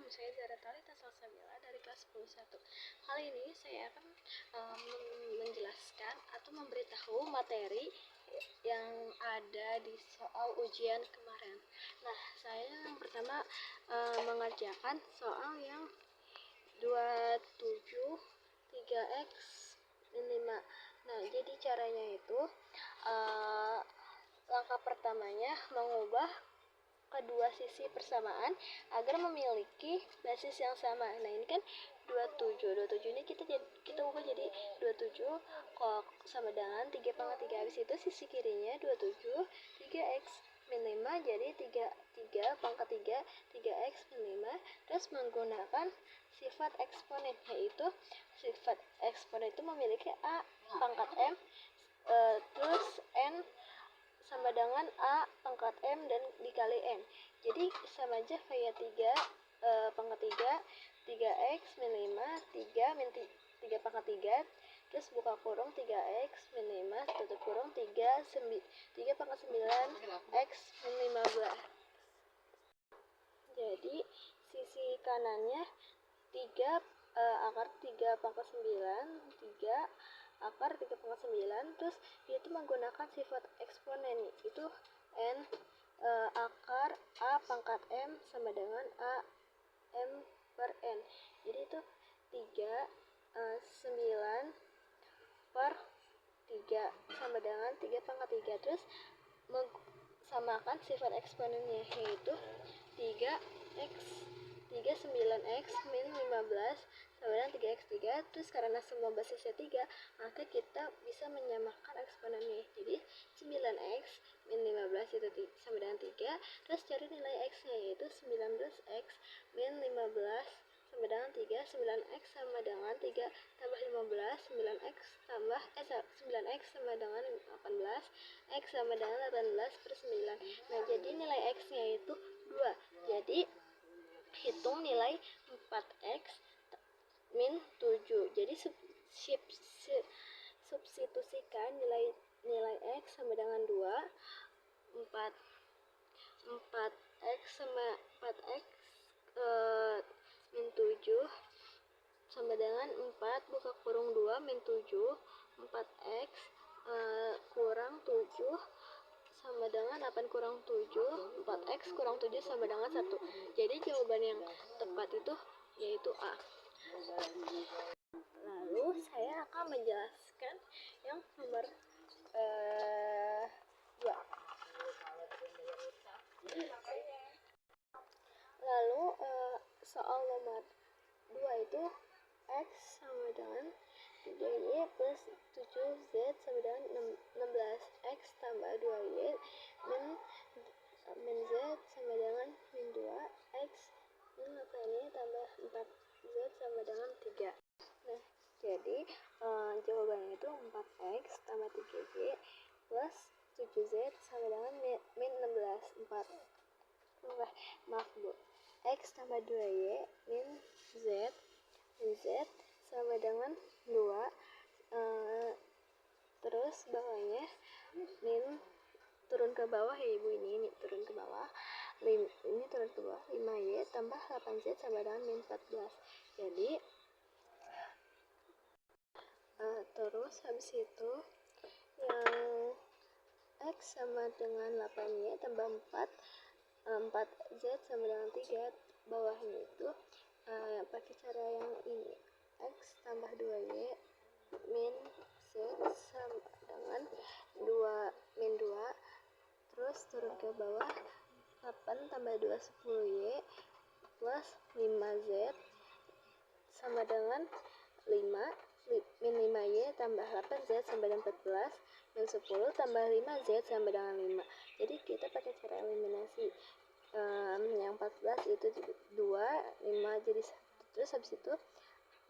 saya Zara Talita Salsabila dari kelas 10-1. Kali ini saya akan menjelaskan atau memberitahu materi yang ada di soal ujian kemarin. Nah, saya yang pertama mengerjakan soal yang 27 3x min 5. Nah, jadi caranya itu langkah pertamanya mengubah kedua sisi persamaan agar memiliki basis yang sama. Nah, ini kan 27 ini kita ubah jadi 27 kok sama dengan 3/3. Habis itu sisi kirinya 27 3x min 5 jadi 3/3 3x min 5. Terus menggunakan sifat eksponen, yaitu sifat eksponen itu memiliki a pangkat m terus n sama dengan a pangkat m dan dikali n. Jadi sama aja kayak 3/3 3x min 5 3/3 terus buka kurung 3x min 5 tutup kurung 3/9 x min 15. Jadi sisi kanannya 3 akar 3/9 terus dia itu menggunakan sifat eksponen, itu n akar a pangkat m sama dengan a m per n. Jadi itu 9/3 sama dengan 3/3. Terus samakan sifat eksponennya, yaitu 9x min 15 sama dengan 3x3. Terus karena semua basisnya 3, maka kita bisa menyamakan eksponennya. Jadi 9x min 15 itu sama dengan 3. Terus cari nilai x-nya, yaitu 19x min 15 sama dengan 3. 9x sama dengan 3 tambah 15. 9x sama dengan 18. X sama dengan 18/9. Nah, jadi nilai x-nya itu 2. Jadi hitung nilai 4x min 7. Jadi substitusikan nilai x sama dengan 2. 4x sama 4x min 7 sama dengan 4 buka kurung 2 min 7. 4x kurang 7 sama dengan 8 kurang 7. 4x kurang 7 sama dengan 1. Jadi jawaban yang tepat itu yaitu A. Lalu saya akan menjelaskan yang nomor 2. Lalu soal nomor 2 itu x sama dengan 3y plus 7z sama dengan 16. X tambah 2y min z sama dengan min 2. X min 8y tambah 4z sama dengan 3. Nah, jadi jawabannya itu 4x tambah 3y plus 7z sama dengan min 16. Maaf bu, x tambah 2y min z sama dengan 2. Terus bawahnya min turun ke bawah ya ibu, ini turun ke bawah, ini turun ke bawah 5y tambah 8z sama dengan min 14. Jadi terus habis itu yang x sama dengan 8y tambah 4z sama dengan 3, bawahnya itu pakai cara yang ini, x tambah 2y min z sama dengan 2 min 2. Terus turun ke bawah 8 tambah 2 10y plus 5z sama dengan 5 min 5y tambah 8z sama dengan 14 min 10 tambah 5z sama dengan 5. Jadi kita pakai cara eliminasi. Yang 14 itu 2, 5 jadi 1. Terus habis itu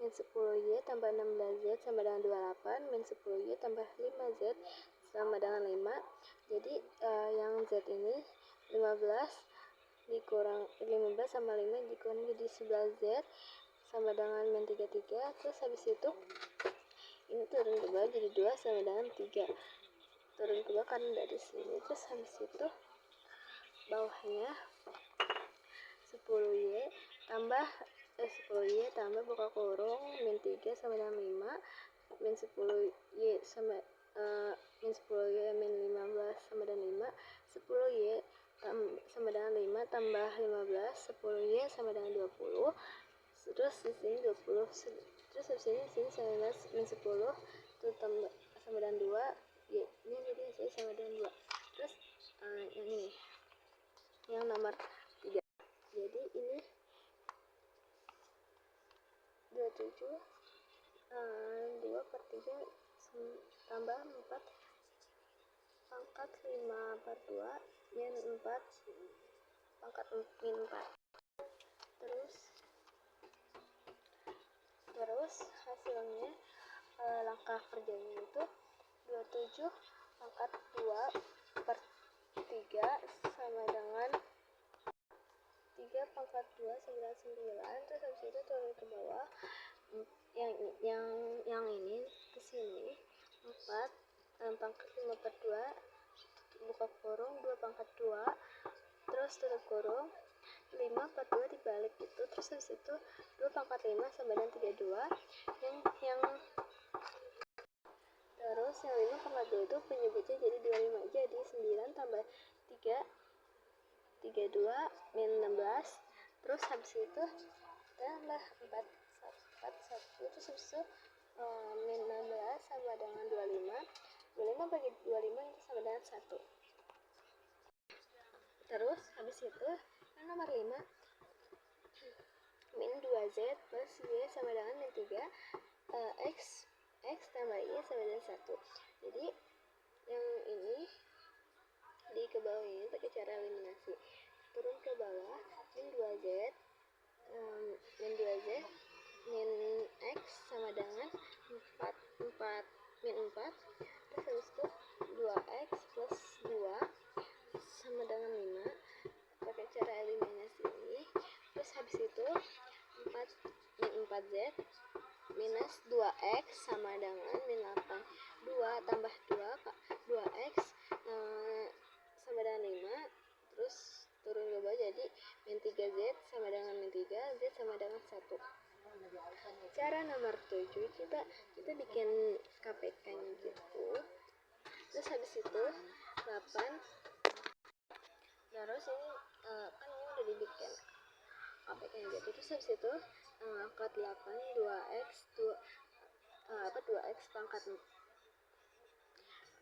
min 10y tambah 16z sama dengan 28, min 10y tambah 5z sama dengan 5. Jadi yang z ini 15 dikurang 15 sama 5 dikurang jadi 11z sama dengan min 33. Terus habis itu ini turun ke bawah jadi 2 sama dengan 3. Turun ke bawah karena dari sini. Terus habis itu bawahnya 10y tambah 10Y tambah buka kurung min 3 sama dengan 5 min 10Y sama min 10Y min 15 sama dengan 5 10Y sama dengan 5 tambah 15 10Y sama dengan 20 terus di sini 20 terus di sini 19 min 10 itu tambah sama dengan 2 ya, ini jadi hasilnya sama dengan 2 terus yang ini yang nomor 3 jadi ini 27 2/3 tambah 4 pangkat 5/2 min 4 pangkat min 4 terus hasilnya langkah kerjanya itu 27 pangkat 2/3 sama dengan 3 pangkat 2 sama dengan 9 terus habis itu turun ke bawah yang ini ke sini 4 pangkat 5/2 buka kurung 2 pangkat 2 terus tutup kurung 5/2 dibalik itu terus habis itu 2 pangkat 5 sama dengan 32 yang terus yang 5/2 itu penyebutnya jadi 25 jadi 9 tambah 3 32 min 16 terus habis itu tambah 4 1 terus habis itu min 16 sama dengan 25 bagi 25 itu sama dengan 1 terus habis itu yang nomor 5 min 2Z plus Y sama dengan min 3 X tambah Y sama dengan 1 jadi yang ini di ke bawah ini pakai cara eliminasi turun ke bawah min 2Z min X sama dengan 4 min 4 terus habis itu 2X plus 2 sama dengan 5 pakai cara eliminasi ini terus habis itu 4 min 4Z minus 2X sama dengan min 8 2 tambah 2X sama dengan 5 terus turun ke bawah jadi min 3Z sama dengan min 3 Z sama dengan 1 cara nomor 7 kita bikin KPK nya gitu terus habis itu 8 terus ini kan ini udah dibikin KPK nya gitu terus habis itu angka 8 2X 2X pangkat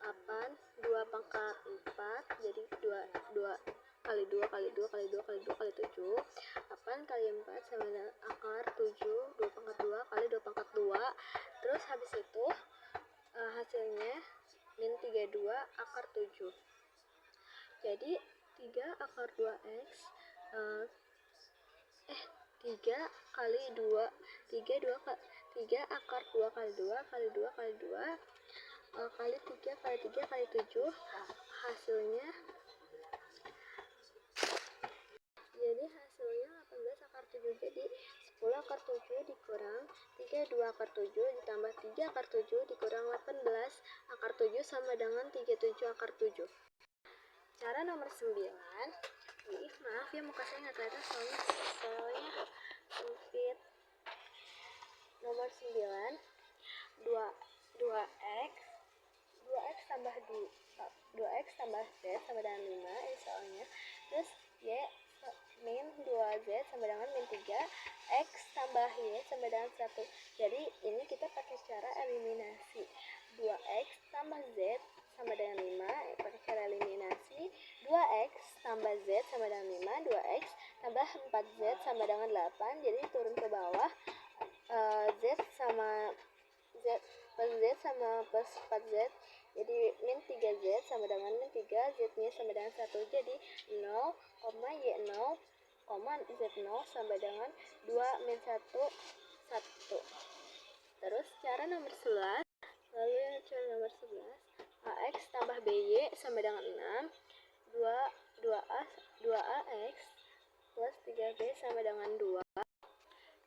8 2 pangkat 4 jadi 2 kali 2 kali 2 kali 2 kali 2 kali 7 8 kali 4 sama dengan akar 7 2 pangkat 2 kali 2 pangkat 2 terus habis itu hasilnya min 32 akar 7 jadi 3 akar 2X 3 kali 2 3 akar 2 kali 2 kali 2 kali 2 kali 3 kali 3 kali 7 hasilnya jadi hasilnya 18 akar 7 jadi 10 akar 7 dikurang 32 akar 7 ditambah 3 akar 7 dikurang 18 akar 7 sama dengan 37 akar 7 cara nomor 9 maaf ya muka saya nggak kelihatan soalnya sempit nomor 9 2x tambah 2x tambah z sama dengan 5 ini soalnya terus y min 2z sama dengan min 3 x tambah y sama dengan 1 jadi ini kita pakai cara eliminasi 2x tambah z sama dengan 5 pakai cara eliminasi 2x tambah z sama dengan 5 2x tambah 4z sama dengan 8 jadi turun ke bawah z sama z plus z sama plus 4z jadi min 3z sama dengan min 3 z nya sama dengan 1 jadi 0, y 0, z 0 sama dengan 2 min 1 1 terus cara nomor 11 lalu yang cara nomor 11 ax tambah by sama dengan 6 2ax plus 3b sama dengan 2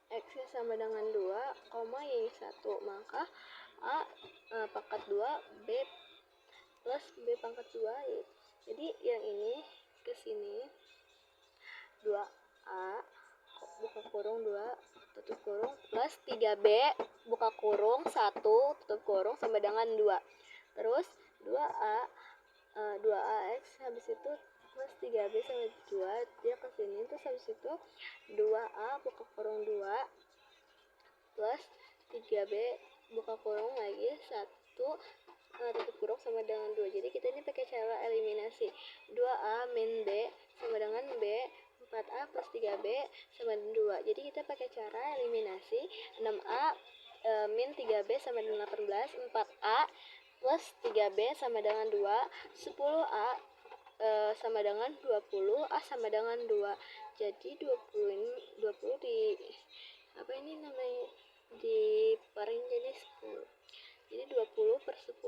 x nya sama dengan 2, y 1 maka a pangkat 2 b plus b pangkat 2 jadi yang ini ke sini 2a buka buka kurung 2 tutup kurung plus 3B buka kurung 1 tutup kurung sama dengan 2. Terus 2A X habis itu plus 3B sama 2 dia ke sini, terus habis itu 2A buka kurung 2 plus 3B buka kurung lagi 1 tutup kurung sama dengan 2. Jadi kita ini pakai cara eliminasi. 2A min B sama dengan B, 4A plus 3B sama dengan 2. Jadi kita pakai cara eliminasi. 6A min 3B sama dengan 18, 4A plus 3B sama dengan 2, 10A sama dengan 20, A sama dengan 2. Jadi 20 ini 20 di apa ini namanya diparing jadi 10. Jadi 20 per 10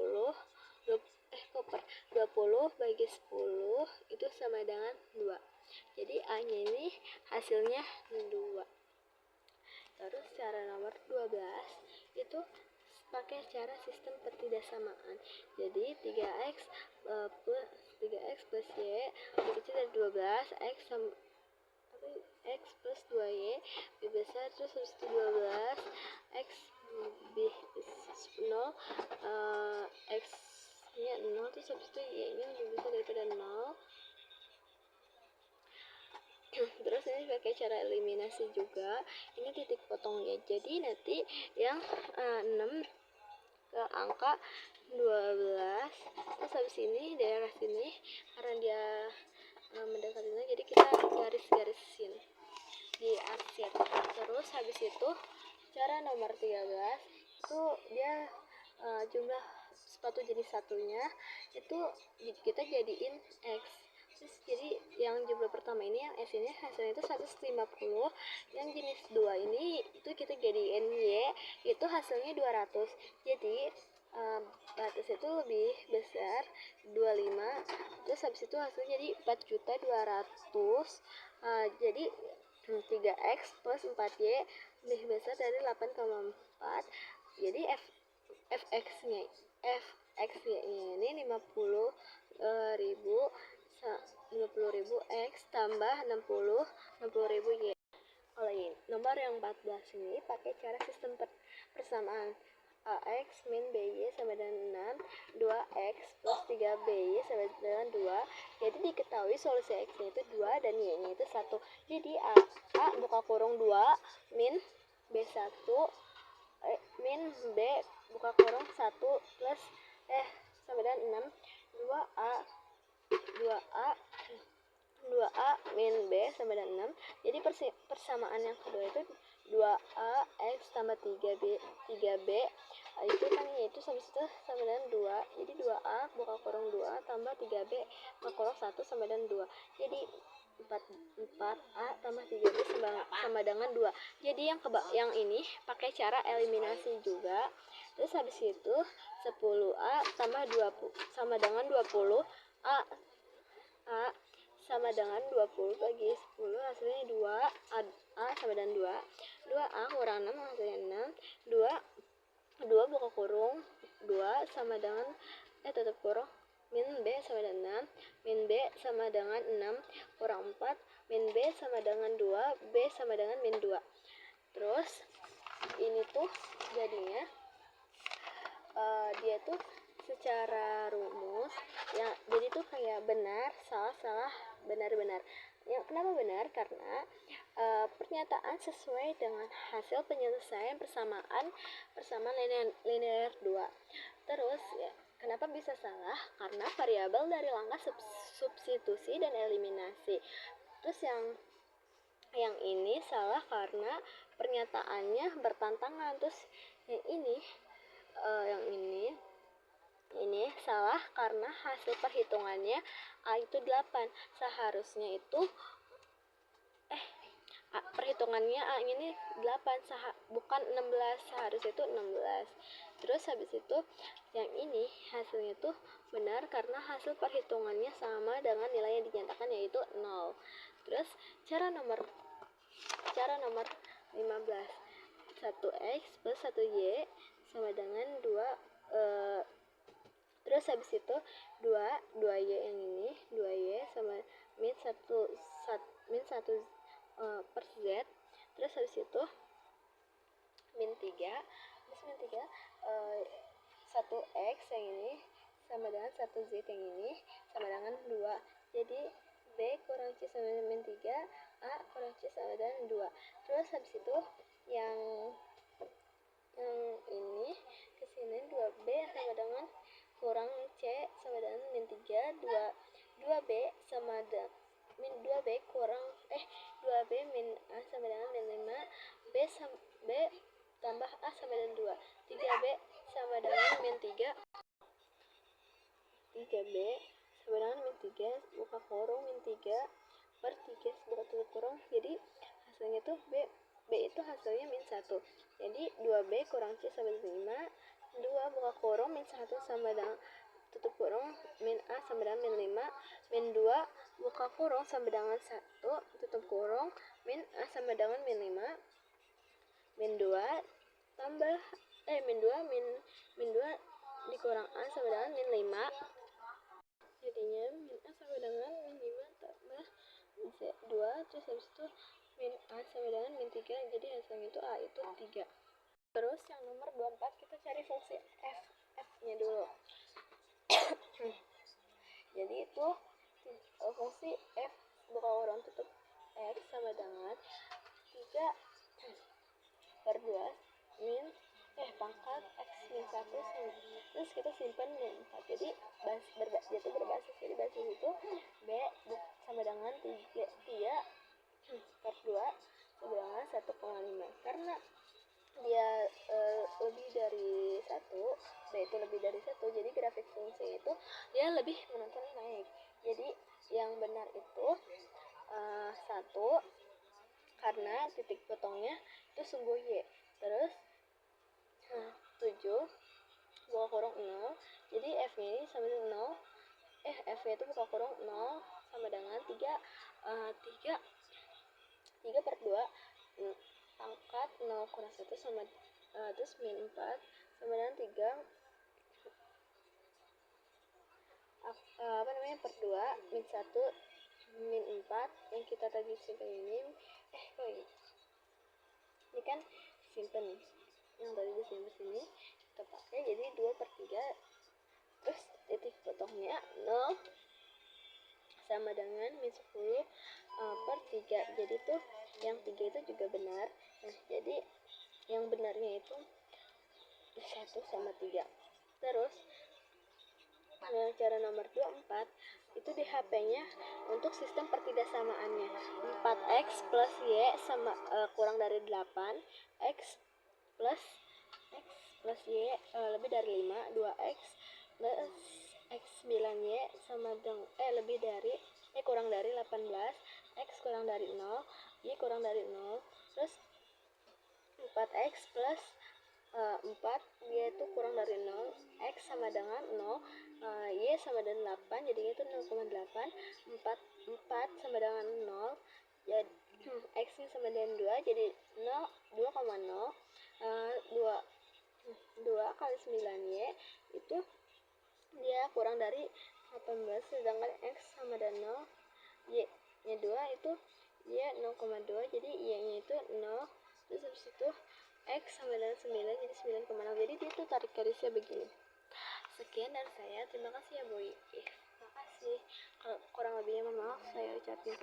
20 bagi 10 itu sama dengan 2. Jadi A nya ini hasilnya 2. Terus cara nomor 12 itu pakai cara sistem pertidaksamaan. Jadi 3x plus y lebih kecil dari 12, x plus 2y lebih besar, terus habis itu 12 x lebih 0, x nya 0, terus habis itu y nya lebih besar daripada 0. Terus ini pakai cara eliminasi juga, ini titik potongnya. Jadi nanti yang 6 ke angka 12, terus habis ini daerah sini karena dia mendekati sini, jadi kita garis-garisin di arsir. Terus habis itu cara nomor 13 itu dia jumlah sepatu jenis satunya itu kita jadiin X. Terus jadi yang jumlah pertama ini yang S ini hasilnya itu 150, yang jenis 2 ini itu kita jadiin Y, itu hasilnya 200. Jadi batas itu lebih besar 25, terus habis itu hasilnya jadi 4.200.000. Jadi 3x plus 4y lebih besar dari 8,4. Jadi fx-nya ini 50.000 x tambah 60.000 y. Kalau ini nomor yang 14 ini pakai cara sistem persamaan. AX min BY sama dengan 6, 2X plus 3BY sama dengan 2. Jadi diketahui solusi X-nya itu 2 dan Y-nya itu 1. Jadi A buka kurung 2 min B1 min B buka kurung 1 plus sama dengan 6, 2A min B sama dengan 6. Jadi persamaan yang kedua itu 2A X tambah 3B itu kan yaitu sama dengan 2. Jadi 2A buka kurung 2 tambah 3B buka kurung 1 sama dengan 2. Jadi 4A tambah 3B sama dengan 2. Jadi yang ini pakai cara eliminasi juga. Terus habis itu 10A tambah 20 sama dengan 20. A sama dengan 20 bagi 10 hasilnya 2. A sama dengan 2. 2A kurang 6 hasilnya 6. 2 buka kurung 2 sama dengan tutup kurung min B sama dengan 6, min B sama dengan 6 kurang 4, min B sama dengan 2, B sama dengan min 2. Terus ini tuh jadinya dia tuh secara rumus ya, jadi tuh kayak benar salah benar. Yang kenapa benar? Karena pernyataan sesuai dengan hasil penyelesaian persamaan linear 2. Terus ya, kenapa bisa salah? Karena variabel dari langkah substitusi dan eliminasi. Terus yang ini salah karena pernyataannya bertentangan. Terus yang ini salah karena hasil perhitungannya A itu 8. Seharusnya itu perhitungannya A ini 8 bukan 16, seharusnya itu 16. Terus habis itu yang ini hasilnya itu benar karena hasil perhitungannya sama dengan nilai yang dinyatakan yaitu 0. Terus cara nomor 15, 1x plus 1y sama dengan 2. Terus habis itu 2y yang ini 2y sama min 1 per z Terus habis itu min 3, terus min 3 1x yang ini sama dengan 1z yang ini sama dengan 2. Jadi B kurang C sama dengan min 3, A kurang C sama dengan 2. Terus habis itu yang ini ke sini 2B sama dengan kurang C sama dengan min 3, 2B sama dengan min 2B kurang 2B min A sama dengan min 5, B tambah A sama dengan 2. 3B sama dengan min 3. 3B sama dengan min 3 buka kurung min 3 per 3 buka tutup kurung. Jadi hasilnya tuh B itu hasilnya min 1. Jadi 2B kurang C sama dengan 5, 2 buka kurung min 1 sama dengan tutup kurung min A sama dengan min 5, min 2 buka kurung sama dengan 1 tutup kurung min A sama dengan min 5, min 2 tambah min 2 dikurang A sama dengan min 5. Jadinya min A sama dengan min 5 tambah Z2, terus habis itu min A sama dengan min 3, jadi hasilnya itu A itu 3. Terus yang nomor 24 kita cari fungsi F-nya dulu. Jadi itu fungsi F buka kurung tutup X sama dengan 3 per 2 min pangkat X min 1 sama, terus kita simpan min 4. Jadi berbasis, jadi basis itu B sama dengan 3 per 2 sama dengan 1,5. Karena dia lebih dari 1, B itu lebih dari 1, jadi grafik fungsi itu dia lebih menonton naik. Jadi yang benar itu 1 karena titik potongnya itu sumbu Y. Terus 7 buka kurung 0, jadi F-nya ini sama dengan 0, F-nya itu buka kurung 0 sama dengan 3 per 2 pangkat 0 kurang 1 sama terus min 4 sama dengan 3 per 2 min 1 min 4 yang kita tadi simpan ini ini kan simpan yang tadi disimpan sini kita pakai, jadi 2 per 3, terus titik potongnya 0 sama dengan min 10 per 3. Jadi tuh yang 3 itu juga benar. Nah, jadi yang benarnya itu 1 sama 3. Terus cara nomor 24 itu di HP-nya untuk sistem pertidaksamaannya 4x plus y sama kurang dari 8, x plus y lebih dari 5, 2x plus x 9y sama dengan lebih dari kurang dari 18, x kurang dari 0, y kurang dari 0. Terus 4x plus 4 y itu kurang dari 0, x sama dengan 0, y sama dengan 8, jadinya itu 0,8, 4 sama dengan 0, jadi x nya sama dengan 2, jadi 2,0, 2 kali 9y itu dia kurang dari 18, sedangkan x sama dengan 0, y nya 2 itu y 0,2, jadi y nya itu 0. Terus habis itu x sama dengan 9, jadi 9,0, jadi dia tuh tarik garisnya begini. Sekian dari saya, terima kasih ya Boy. Terima kasih, kalau kurang lebihnya mohon maaf saya ucapin.